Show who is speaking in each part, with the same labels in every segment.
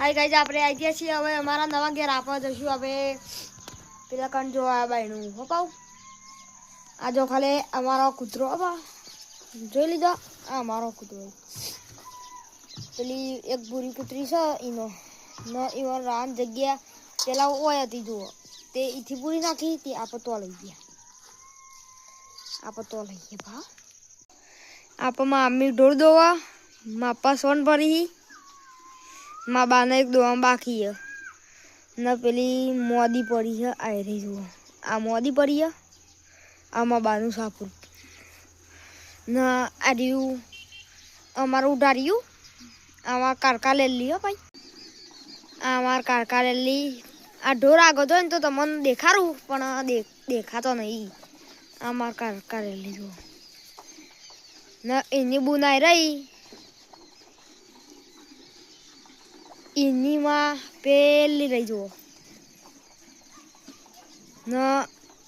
Speaker 1: hi guys આપણે આવી ગયા છીએ હવે અમારા નવા ઘેર આપવા જશું હવે પેલા કણ જો આ બાયનું હો પાઉ આ જો ખાલી અમારો કૂતરો હો જોઈ લીધો આ અમારો કૂતરો પેલી એક બુરી કૂતરી છે એનો ન એવો રાન જગ્યા પેલા ઓય હતી જુઓ તે ઈથી પૂરી નાખી તે આપણે તો લઈ ગયા આપણે તો લઈ ગયા ભા આપમાં આમી ઢોળ દોવા માપા સોન ભરી માં બાને એક દોવા બાકી છે ને પેલી મોદી પડી છે આ રહી જુઓ આ મોદી પડી છે આમાં બાનું સાપુર ને આ રહ્યું અમારું ઉડાડ્યું આમાં કારકા લેલી હો ભાઈ આ અમારા કારકા લેલી આ ઢોર આગળ હોય ને તો તમને દેખાડું પણ દેખાતો નહીં આ મારા કારકા લેલી જુઓ ને એની બુનાઈ રહી એનીમાં પેલી રહી જુઓ ને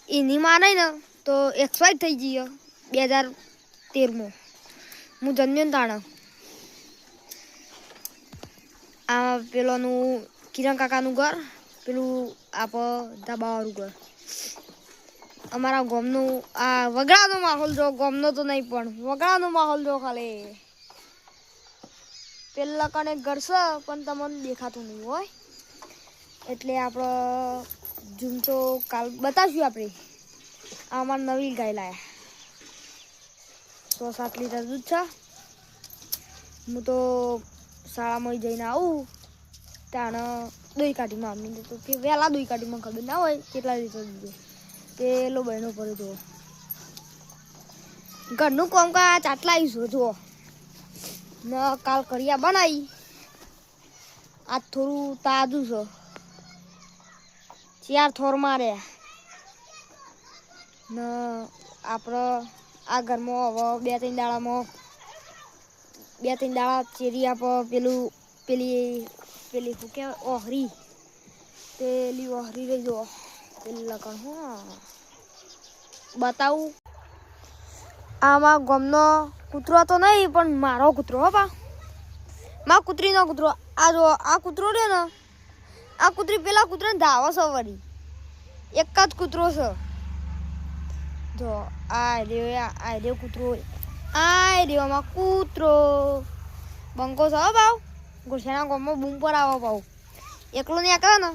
Speaker 1: એનીમાં નહીં ને તો 100 થઈ ગયો 2013માં હું જન્મ્યો તાણે આ પેલોનું કિરણ કાકાનું ઘર પેલું આપ ધાબાવાળું ઘર અમારા ગામનું આ વગડાનો માહોલ જો ગામનો તો નહીં પણ વગડાનો માહોલ જો ખાલી પેલા કણે ઘર છે પણ તમને દેખાતું નહીં હોય એટલે આપણે ઝૂમ તો કાલ બતાવશું આપણે આ અમારી નવી ગાય લાયા 100-7 લીટર દૂધ છે હું તો શાળામાં જઈને આવું તાણે દોઈ કાઢીમાં મમ્મીને તો કે વહેલા દોઈ કાઢીમાં ખબર ના હોય કેટલા લીટર દૂધ પેલો બહેનો પડે જુઓ ઘરનું કામકાજ આટલા આવીશું જુઓ ને કાલ કરિયા બનાવી આજ થોડું તાજું છે 4 થોર માર્યા ને આપણે આ ઘરમાં હવે 2-3 દાડામાં 2-3 દાડા ચેરી આપ પેલી શું કહેવાય ઓહરી પેલી ઓહરી રહી જુઓ પેલી લગન હા બતાવું આમાં ગમનો કૂતરો તો નહીં પણ મારો કૂતરો હો બા મારા કૂતરીનો કૂતરો આ જો આ કૂતરો રહ્યો ને આ કૂતરી પેલા કૂતરાને ધાવો છે વળી એક જ કૂતરો છે જો આ રહ્યો કૂતરો આ રહ્યો આમાં કૂતરો બંકો છે હો બાવ ગુરસાના ગામમાં બૂમ પર આવો પાવ એકલો નહીં આકરે ને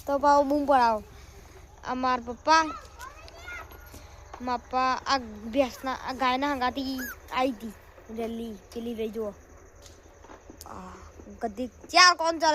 Speaker 1: તો પાવ બૂમ પર આવો આ મારા પપ્પા આ ભેંસના આ ગાયના હંગાથી આવી હતી રેલી પેલી રહી જુઓ ગધી 4 કોણ ચાલે